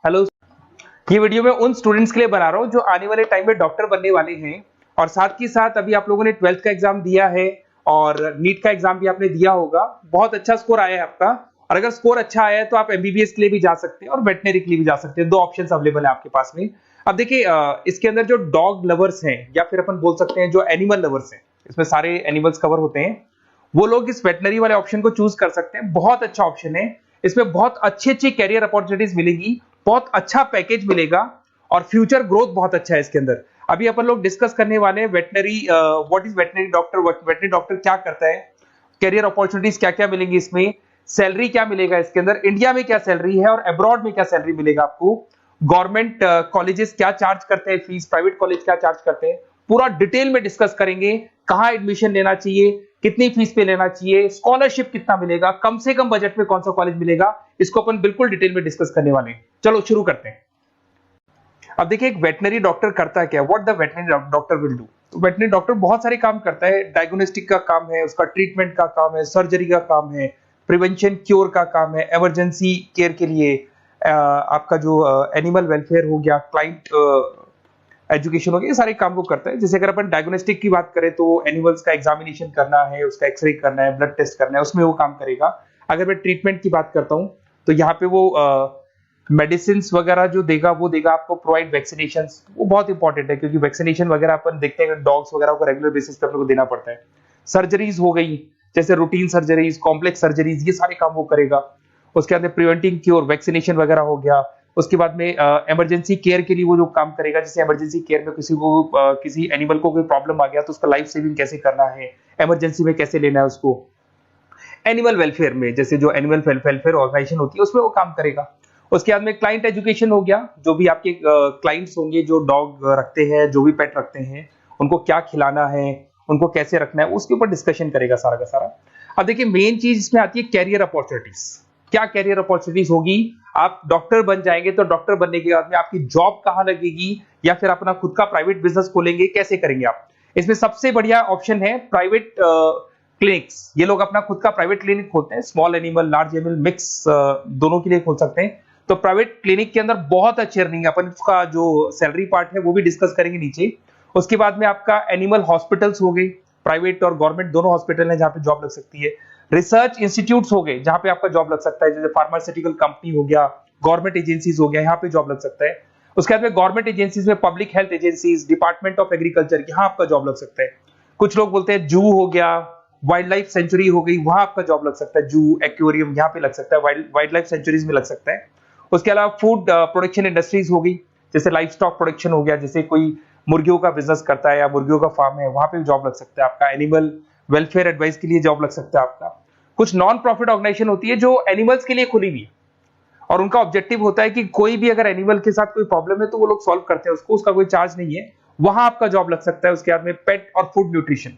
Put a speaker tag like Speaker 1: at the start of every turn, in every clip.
Speaker 1: Hello. ये video मैं उन स्टूडेंट्स के लिए बना रहा हूँ जो आने वाले टाइम में डॉक्टर बनने वाले हैं और साथ ही साथ अभी आप लोगों ने 12th का एग्जाम दिया है और नीट का एग्जाम भी आपने दिया होगा। बहुत अच्छा स्कोर आया है आपका और अगर स्कोर अच्छा आया है तो आप एमबीबीएस के लिए भी जा सकते हैं और वेटनरी के लिए भी जा सकते हैं। दो ऑप्शंस अवेलेबल है आपके पास में। अब देखिए इसके अंदर जो डॉग लवर्स हैं या फिर अपन बोल सकते हैं जो एनिमल लवर्स हैं, इसमें सारे एनिमल्स कवर होते हैं, वो लोग इस वेटनरी वाले ऑप्शन को चूज कर सकते हैं। बहुत अच्छा ऑप्शन है, इसमें बहुत अच्छी अच्छी कैरियर अपॉर्चुनिटीज मिलेगी, बहुत अच्छा पैकेज मिलेगा और फ्यूचर ग्रोथ बहुत अच्छा है इसके अंदर। अभी अपन लोग डिस्कस करने वाले हैं veterinary, what is veterinary doctor, veterinary doctor क्या करता है, कैरियर अपॉर्चुनिटीज क्या क्या मिलेंगी इसमें, सैलरी क्या मिलेगा इसके अंदर, इंडिया में क्या सैलरी है और अब्रॉड में क्या सैलरी मिलेगा आपको, गवर्नमेंट कॉलेजेस क्या चार्ज करते हैं फीस, प्राइवेट कॉलेज क्या चार्ज करते हैं, पूरा डिटेल में डिस्कस करेंगे। कहां एडमिशन लेना चाहिए, कितनी फीस पे लेना चाहिए, स्कॉलरशिप कितना मिलेगा, कम से कम बजट में कौन सा कॉलेज मिलेगा, इसको अपन बिल्कुल डिटेल में डिस्कस करने वाले हैं। चलो शुरू करते हैं। अब देखिए एक वेटनरी डॉक्टर करता है क्या, what the veterinary doctor will do. तो वेटनरी डॉक्टर बहुत सारे काम करता है, डायग्नोस्टिक का काम है, उसका ट्रीटमेंट का काम है, सर्जरी का काम है, प्रिवेंशन क्योर का काम है, इमरजेंसी केयर के लिए आपका जो एनिमल वेलफेयर हो गया, क्लाइंट एजुकेशन हो गया, ये सारे काम को करता है। जैसे अगर अपन डायग्नोस्टिक की बात करें तो एनिमल्स का एग्जामिनेशन करना है, उसका एक्सरे करना है, ब्लड टेस्ट करना है, उसमें वो काम करेगा। अगर मैं ट्रीटमेंट की बात करता हूँ तो यहाँ पे वो मेडिसिन वगैरह जो देगा वो देगा आपको, प्रोवाइड वैक्सीनेशन, वो बहुत इंपॉर्टेंट है क्योंकि वैक्सीनेशन वगैरह अपन देखते हैं डॉग्स वगैरह को रेगुलर बेसिस पे अपने को देना पड़ता है। सर्जरीज हो गई, जैसे रूटीन सर्जरीज, कॉम्प्लेक्स सर्जरीज, ये सारे काम वो करेगा। उसके अंदर प्रिवेंटिंग क्योर, वैक्सीनेशन वगैरह हो गया। उसके बाद में इमरजेंसी केयर के लिए वो जो काम करेगा, जैसे इमरजेंसी केयर में किसी को किसी एनिमल को कोई प्रॉब्लम आ गया तो उसका लाइफ सेविंग कैसे करना है, इमरजेंसी में कैसे लेना है उसको। एनिमल वेलफेयर में जैसे जो एनिमल वेलफेयर ऑर्गेनाइजेशन होती है उसमें वो काम करेगा। उसके बाद में क्लाइंट एजुकेशन हो गया, जो भी आपके क्लाइंट्स होंगे जो डॉग रखते हैं, जो भी पेट रखते हैं, उनको क्या खिलाना है, उनको कैसे रखना है, उसके ऊपर डिस्कशन करेगा सारा का सारा। अब देखिए मेन चीज इसमें आती है कैरियर अपॉर्चुनिटीज। क्या कैरियर अपॉर्चुनिटीज होगी, आप डॉक्टर बन जाएंगे तो डॉक्टर बनने के बाद में आपकी जॉब कहां लगेगी या फिर अपना खुद का प्राइवेट बिजनेस खोलेंगे, कैसे करेंगे आप। इसमें सबसे बढ़िया ऑप्शन है प्राइवेट क्लिनिक्स। ये लोग अपना खुद का प्राइवेट क्लिनिक खोलते हैं, small animal large animal mix दोनों के लिए खोल सकते हैं। तो प्राइवेट क्लिनिक के अंदर बहुत अच्छी अर्निंग है, अपन उसका जो सैलरी पार्ट है वो भी डिस्कस करेंगे नीचे। उसके बाद में आपका एनिमल हॉस्पिटल्स हो गए, प्राइवेट और गवर्नमेंट दोनों हॉस्पिटल हैं जहां पे जॉब लग सकती है। रिसर्च इंस्टीट्यूट्स हो गए जहां पे आपका जॉब लग सकता है, जैसे फार्मास्यूटिकल कंपनी हो गया, गवर्नमेंट एजेंसीज हो गया, यहाँ पे जॉब लग सकता है। उसके बाद में गवर्नमेंट एजेंसीज में public health agencies, department of agriculture, यहाँ आपका जॉब लग सकता है। कुछ लोग बोलते हैं जू हो गया, वाइल्ड लाइफ सेंचुरी हो गई, वहां आपका जॉब लग सकता है। जू, एक्वेरियम यहाँ पे लग सकता है, वाइल्ड लाइफ सेंचुरीज में लग सकता है। उसके अलावा फूड प्रोडक्शन इंडस्ट्रीज हो गई, जैसे लाइफ स्टॉक प्रोडक्शन हो गया, जैसे कोई मुर्गियों का बिजनेस करता है या मुर्गियों का फार्म है, वहां पे जॉब लग सकता है आपका। एनिमल वेलफेयर एडवाइस के लिए जॉब लग सकता है आपका। कुछ नॉन प्रॉफिट ऑर्गेनाइजेशन होती है जो एनिमल्स के लिए खुली हुई है और उनका ऑब्जेक्टिव होता है कि कोई भी अगर एनिमल के साथ कोई प्रॉब्लम है तो वो लोग सॉल्व करते हैं उसको, उसका कोई चार्ज नहीं है, वहां आपका जॉब लग सकता है। उसके बाद में पेट और फूड न्यूट्रिशन,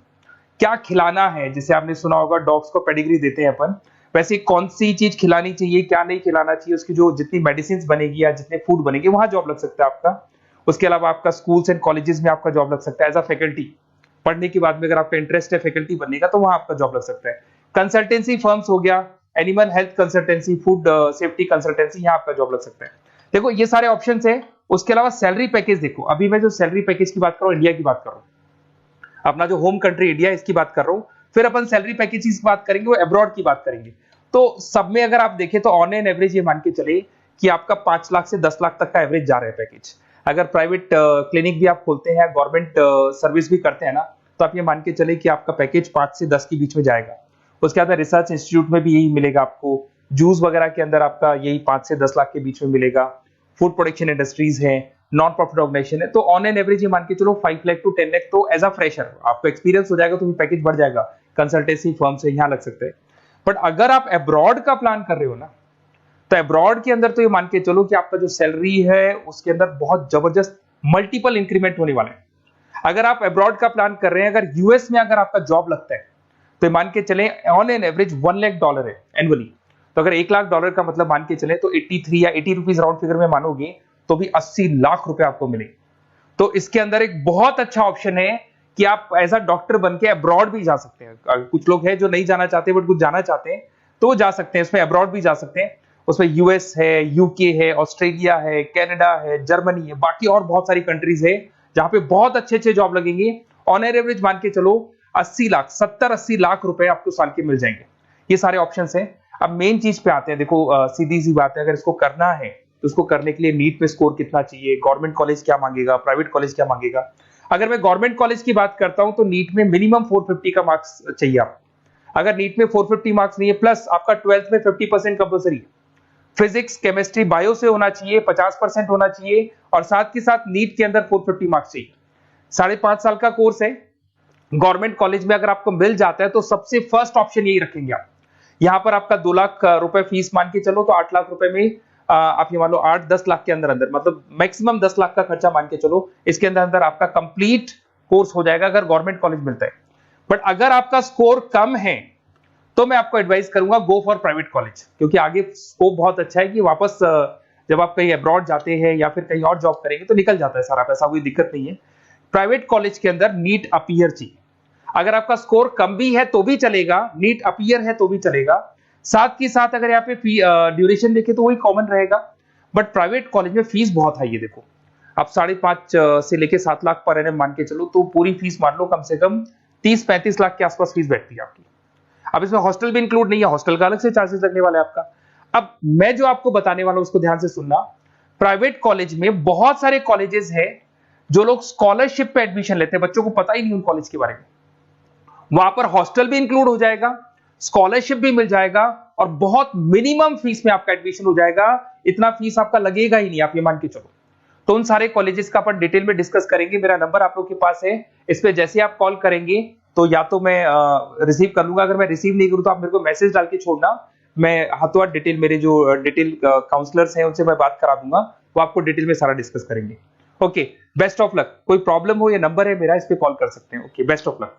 Speaker 1: क्या खिलाना है, जैसे आपने सुना होगा डॉग्स को पेडिग्री देते हैं अपन, वैसे कौन सी चीज खिलानी चाहिए, क्या नहीं खिलाना चाहिए, उसकी जो जितनी मेडिसिन बनेगी या जितने फूड बनेंगे वहां जॉब लग सकता है आपका। उसके अलावा आपका स्कूल्स एंड कॉलेजेस में आपका जॉब लग सकता है एज अ फैकल्टी। पढ़ने के बाद में अगर आपका इंटरेस्ट है फैकल्टी बनने का तो वहां आपका जॉब लग सकता है। कंसल्टेंसी फर्म्स हो गया, animal health consultancy, food safety consultancy, यहाँ आपका जॉब लग सकता है। देखो ये सारे ऑप्शंस है। उसके अलावा सैलरी पैकेज देखो, अभी मैं जो सैलरी पैकेज की बात कर रहा हूँ इंडिया की बात कर रहा हूँ, अपना जो होम कंट्री इंडिया इसकी बात कर रहा हूँ। फिर अपन सैलरी पैकेज की बात करेंगे, वो अब्रॉड की बात करेंगे। तो सब में अगर आप देखें तो ऑन एन एवरेज ये मान के चले कि आपका 5 लाख से 10 लाख तक का एवरेज जा रहा है पैकेज। अगर प्राइवेट क्लिनिक भी आप खोलते हैं, गवर्नमेंट सर्विस भी करते हैं ना, तो आप ये मान के चले कि आपका पैकेज 5 से 10 के बीच में जाएगा। उसके बाद रिसर्च इंस्टीट्यूट में भी यही मिलेगा आपको, जूस वगैरह के अंदर आपका यही 5 से 10 लाख के बीच में मिलेगा। फूड प्रोडक्शन इंडस्ट्रीज है, नॉन प्रॉफिट ऑर्गेनाइजेशन है, तो ऑन एन एवरेज ये मान के चलो 5 लाख टू 10 लाख। तो एज अ फ्रेशर आपको एक्सपीरियंस हो जाएगा तो पैकेज बढ़ जाएगा, कंसल्टेंसी फर्म से यहाँ लग सकते हैं। बट अगर आप अब्रॉड का प्लान कर रहे हो ना, तो अब्रॉड के अंदर तो ये मान के चलो कि आपका जो सैलरी है उसके अंदर बहुत जबरदस्त मल्टीपल इंक्रीमेंट होने वाले हैं। अगर आप अब्रॉड का प्लान कर रहे हैं, अगर यूएस में अगर आपका जॉब लगता है तो ये मान के चले ऑन एन एवरेज $1 लाख है एनुअली। तो अगर $1 लाख का मतलब मान के चले तो 83 या 80 रुपीज राउंड फिगर में मानोगे तो भी 80 लाख रुपए आपको मिले। तो इसके अंदर एक बहुत अच्छा ऑप्शन है कि आप एज अ डॉक्टर बन के अब्रॉड भी जा सकते हैं। कुछ लोग हैं जो नहीं जाना चाहते बट कुछ जाना चाहते हैं तो वो जा सकते हैं, इसमें अब्रॉड भी जा सकते हैं। उसमें यूएस है, यूके है, ऑस्ट्रेलिया है, कनाडा है, जर्मनी है, बाकी और बहुत सारी कंट्रीज है जहां पे बहुत अच्छे अच्छे जॉब लगेंगे। ऑन एवरेज मान के चलो 80 लाख, 70-80 लाख रुपए आपको साल के मिल जाएंगे। ये सारे ऑप्शंस हैं। अब मेन चीज पे आते हैं। देखो सीधी सी बात है, अगर इसको करना है तो उसको करने के लिए नीट में स्कोर कितना चाहिए, गवर्नमेंट कॉलेज क्या मांगेगा, प्राइवेट कॉलेज क्या मांगेगा। अगर मैं गवर्नमेंट कॉलेज की बात करता हूं तो नीट में मिनिमम 450 का मार्क्स चाहिए आप। अगर नीट में 450 मार्क्स नहीं है, प्लस आपका 12th में 50% कंपल्सरी है, फिजिक्स, केमिस्ट्री, बायो से होना चाहिए, 50% होना चाहिए, और साथ के साथ नीट के अंदर 450 मार्क्स चाहिए। 5.5 साल का कोर्स है। गवर्नमेंट कॉलेज में अगर आपको मिल जाता है तो सबसे फर्स्ट ऑप्शन यही रखेंगे आप। यहां पर आपका 2 लाख रुपए फीस मान के चलो तो 8 लाख रुपए में आप ये मान लो 8-10 लाख के अंदर अंदर, मतलब मैक्सिमम 10 लाख का खर्चा मान के चलो, इसके अंदर अंदर आपका कंप्लीट कोर्स हो जाएगा अगर गवर्नमेंट कॉलेज मिलता है। बट अगर आपका स्कोर कम है तो मैं आपको एडवाइस करूंगा गो फॉर प्राइवेट कॉलेज, क्योंकि आगे स्कोप बहुत अच्छा है कि वापस जब आप कहीं अब्रॉड जाते हैं या फिर कहीं और जॉब करेंगे तो निकल जाता है सारा पैसा, कोई दिक्कत नहीं है। प्राइवेट कॉलेज के अंदर नीट अपीयर चाहिए। अगर आपका स्कोर कम भी है तो भी चलेगा, नीट अपीयर है तो भी चलेगा। साथ के साथ अगर यहाँ पे ड्यूरेशन देखें तो वही कॉमन रहेगा। बट प्राइवेट कॉलेज में फीस बहुत हाई है। देखो आप 5.5 से लेके 7 लाख पर एनम मान के चलो तो पूरी फीस मान लो कम से कम 30-35 लाख के आसपास फीस बैठती है आपकी। अब इसमें हॉस्टल भी इंक्लूड नहीं है, हॉस्टल का अलग से चार्जेस लगने वाला है आपका। अब मैं जो आपको बताने वाला हूं उसको ध्यान से सुनना। प्राइवेट कॉलेज में बहुत सारे कॉलेजेस हैं जो लोग स्कॉलरशिप पे एडमिशन लेते हैं, बच्चों को पता ही नहीं उन कॉलेज के बारे में। वहां पर हॉस्टल भी इंक्लूड हो जाएगा, स्कॉलरशिप भी मिल जाएगा, और बहुत मिनिमम फीस में आपका एडमिशन हो जाएगा। इतना फीस आपका लगेगा ही नहीं, आप ये मान के चलो। तो उन सारे कॉलेजेस का अपन डिटेल में डिस्कस करेंगे। मेरा नंबर आप लोग के पास है, इस पे जैसे आप कॉल करेंगे तो या तो मैं रिसीव कर लूंगा, अगर मैं रिसीव नहीं करूं तो आप मेरे को मैसेज डाल के छोड़ना, मैं हाथों हाथ डिटेल, मेरे जो डिटेल काउंसलर्स हैं उनसे मैं बात करा दूंगा, वो आपको डिटेल में सारा डिस्कस करेंगे। Okay, best of luck. कोई प्रॉब्लम हो, ये नंबर है मेरा, इस पे कॉल कर सकते हैं। Okay, best of luck.